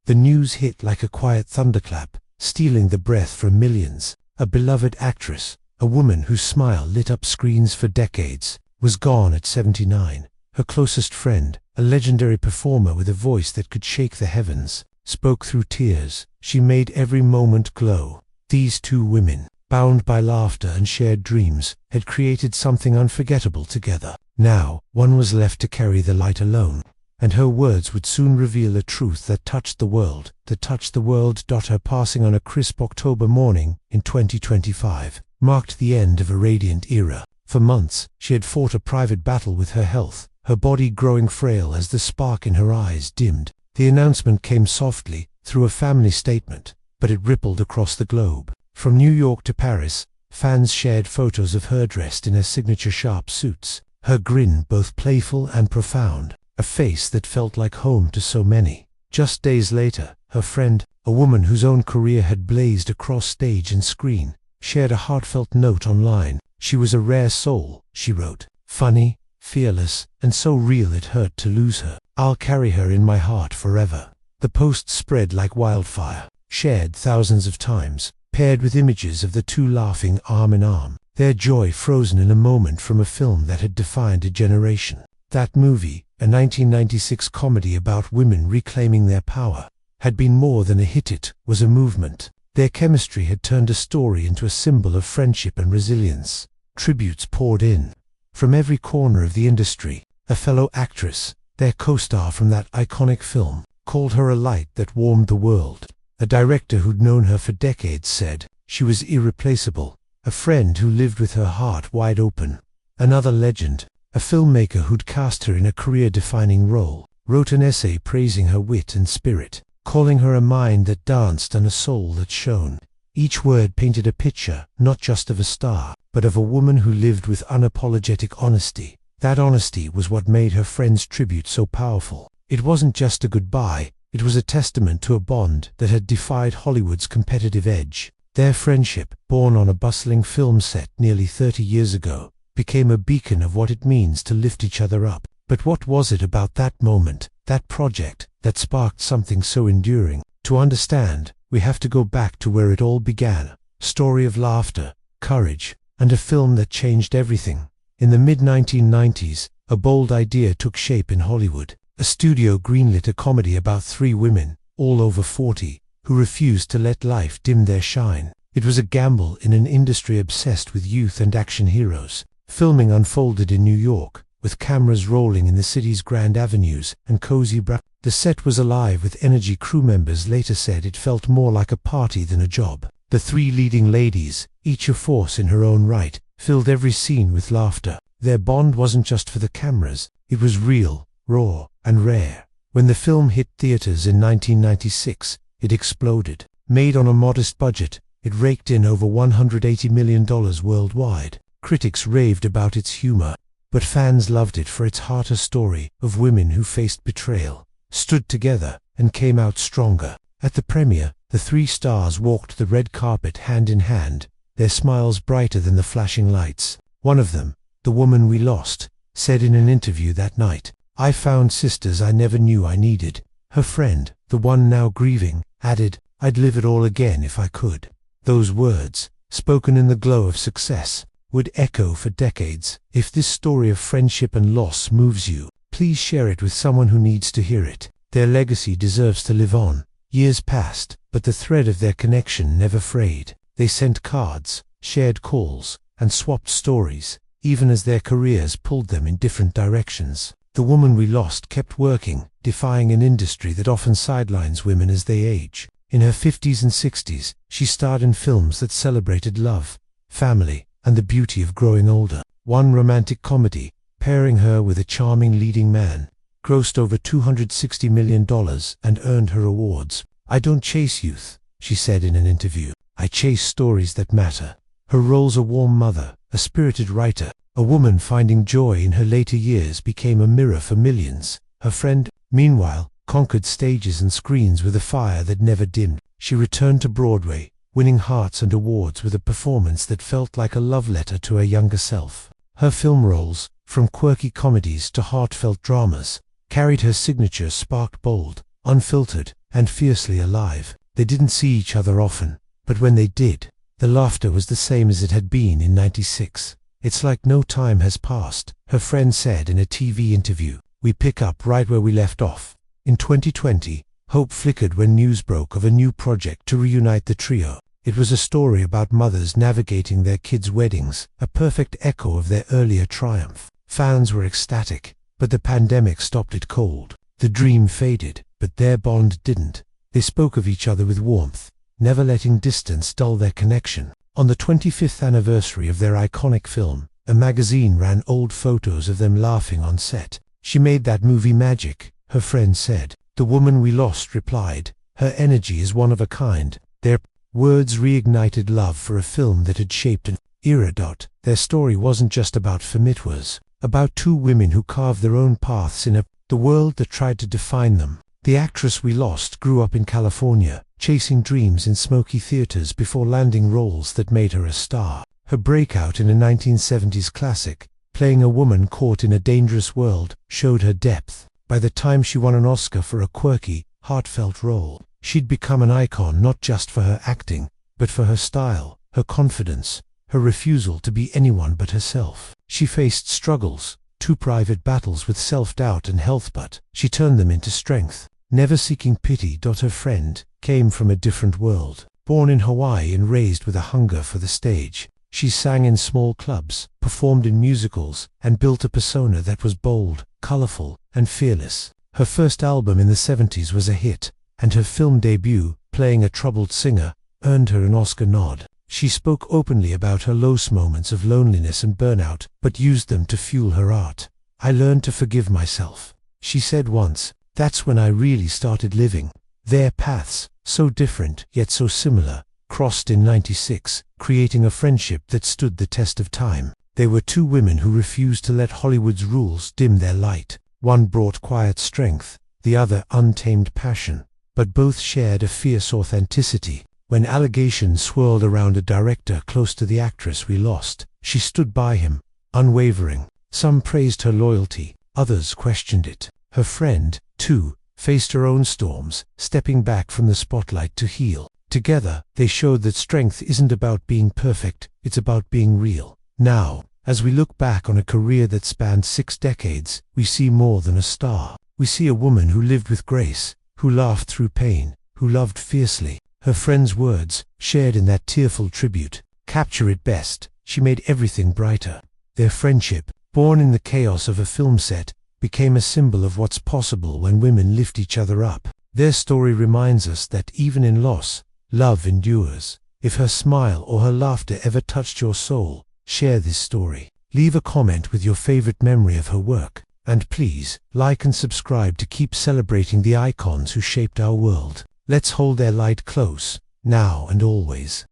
The news hit like a quiet thunderclap, stealing the breath from millions. A beloved actress, a woman whose smile lit up screens for decades, was gone at 79. Her closest friend, a legendary performer with a voice that could shake the heavens, spoke through tears. She made every moment glow. These two women, bound by laughter and shared dreams, had created something unforgettable together. Now, one was left to carry the light alone, and her words would soon reveal a truth that touched the world. Her passing on a crisp October morning in 2025 marked the end of a radiant era. For months, she had fought a private battle with her health, her body growing frail as the spark in her eyes dimmed. The announcement came softly, through a family statement, but it rippled across the globe. From New York to Paris, fans shared photos of her dressed in her signature sharp suits, her grin both playful and profound, a face that felt like home to so many. Just days later, her friend, a woman whose own career had blazed across stage and screen, shared a heartfelt note online. She was a rare soul, she wrote, funny, fearless, and so real it hurt to lose her. I'll carry her in my heart forever. The post spread like wildfire, shared thousands of times, paired with images of the two laughing arm in arm, their joy frozen in a moment from a film that had defined a generation. That movie, a 1996 comedy about women reclaiming their power, had been more than a hit. It was a movement. Their chemistry had turned a story into a symbol of friendship and resilience. Tributes poured in from every corner of the industry. A fellow actress, their co-star from that iconic film, called her a light that warmed the world. A director who'd known her for decades said she was irreplaceable. A friend who lived with her heart wide open. Another legend, a filmmaker who'd cast her in a career-defining role, wrote an essay praising her wit and spirit, calling her a mind that danced and a soul that shone. Each word painted a picture, not just of a star, but of a woman who lived with unapologetic honesty. That honesty was what made her friend's tribute so powerful. It wasn't just a goodbye, it was a testament to a bond that had defied Hollywood's competitive edge. Their friendship, born on a bustling film set nearly 30 years ago, became a beacon of what it means to lift each other up. But what was it about that moment, that project, that sparked something so enduring? To understand, we have to go back to where it all began. A story of laughter, courage, and a film that changed everything. In the mid-1990s, a bold idea took shape in Hollywood. A studio greenlit a comedy about three women, all over 40, who refused to let life dim their shine. It was a gamble in an industry obsessed with youth and action heroes. Filming unfolded in New York, with cameras rolling in the city's grand avenues and cozy The set was alive with energy. Crew members later said it felt more like a party than a job. The three leading ladies, each a force in her own right, filled every scene with laughter. Their bond wasn't just for the cameras, it was real, raw, and rare. When the film hit theaters in 1996, it exploded. Made on a modest budget, it raked in over $180 million worldwide. Critics raved about its humor, but fans loved it for its heart, a story of women who faced betrayal, stood together, and came out stronger. At the premiere, the three stars walked the red carpet hand in hand, their smiles brighter than the flashing lights. One of them, the woman we lost, said in an interview that night, "I found sisters I never knew I needed." Her friend, the one now grieving, added, "I'd live it all again if I could." Those words, spoken in the glow of success, would echo for decades. If this story of friendship and loss moves you, please share it with someone who needs to hear it. Their legacy deserves to live on. Years passed, but the thread of their connection never frayed. They sent cards, shared calls, and swapped stories, even as their careers pulled them in different directions. The woman we lost kept working, defying an industry that often sidelines women as they age. In her 50s and 60s, she starred in films that celebrated love, family, and the beauty of growing older. One romantic comedy, pairing her with a charming leading man, grossed over $260 million and earned her awards. "I don't chase youth," she said in an interview. "I chase stories that matter." Her roles, a warm mother, a spirited writer, a woman finding joy in her later years, became a mirror for millions. Her friend, meanwhile, conquered stages and screens with a fire that never dimmed. She returned to Broadway, winning hearts and awards with a performance that felt like a love letter to her younger self. Her film roles, from quirky comedies to heartfelt dramas, carried her signature, sparked bold, unfiltered, and fiercely alive. They didn't see each other often, but when they did, the laughter was the same as it had been in '96. "It's like no time has passed," her friend said in a TV interview. "We pick up right where we left off." In 2020, hope flickered when news broke of a new project to reunite the trio. It was a story about mothers navigating their kids' weddings, a perfect echo of their earlier triumph. Fans were ecstatic, but the pandemic stopped it cold. The dream faded, but their bond didn't. They spoke of each other with warmth, never letting distance dull their connection. On the 25th anniversary of their iconic film, a magazine ran old photos of them laughing on set. "She made that movie magic," her friend said. "The woman we lost replied, her energy is one of a kind." Their words reignited love for a film that had shaped an era. Their story wasn't just about film, it was about two women who carved their own paths in the world that tried to define them. The actress we lost grew up in California, chasing dreams in smoky theaters before landing roles that made her a star. Her breakout in a 1970s classic, playing a woman caught in a dangerous world, showed her depth. By the time she won an Oscar for a quirky, heartfelt role, she'd become an icon not just for her acting, but for her style, her confidence, her refusal to be anyone but herself. She faced struggles, two private battles with self-doubt and health, but she turned them into strength, never seeking pity. Her friend came from a different world. Born in Hawaii and raised with a hunger for the stage, she sang in small clubs, performed in musicals, and built a persona that was bold, colorful, and fearless. Her first album in the '70s was a hit, and her film debut, playing a troubled singer, earned her an Oscar nod. She spoke openly about her lowest moments of loneliness and burnout, but used them to fuel her art. "I learned to forgive myself," she said once. "That's when I really started living." Their paths, so different yet so similar, crossed in '96, creating a friendship that stood the test of time. They were two women who refused to let Hollywood's rules dim their light. One brought quiet strength, the other untamed passion, but both shared a fierce authenticity. When allegations swirled around a director close to the actress we lost, she stood by him, unwavering. Some praised her loyalty, others questioned it. Her friend, too, faced her own storms, stepping back from the spotlight to heal. Together, they showed that strength isn't about being perfect, it's about being real. Now, as we look back on a career that spanned 6 decades, we see more than a star. We see a woman who lived with grace, who laughed through pain, who loved fiercely. Her friend's words, shared in that tearful tribute, capture it best. She made everything brighter. Their friendship, born in the chaos of a film set, became a symbol of what's possible when women lift each other up. Their story reminds us that even in loss, love endures. If her smile or her laughter ever touched your soul, share this story. Leave a comment with your favorite memory of her work. And please, like and subscribe to keep celebrating the icons who shaped our world. Let's hold their light close, now and always.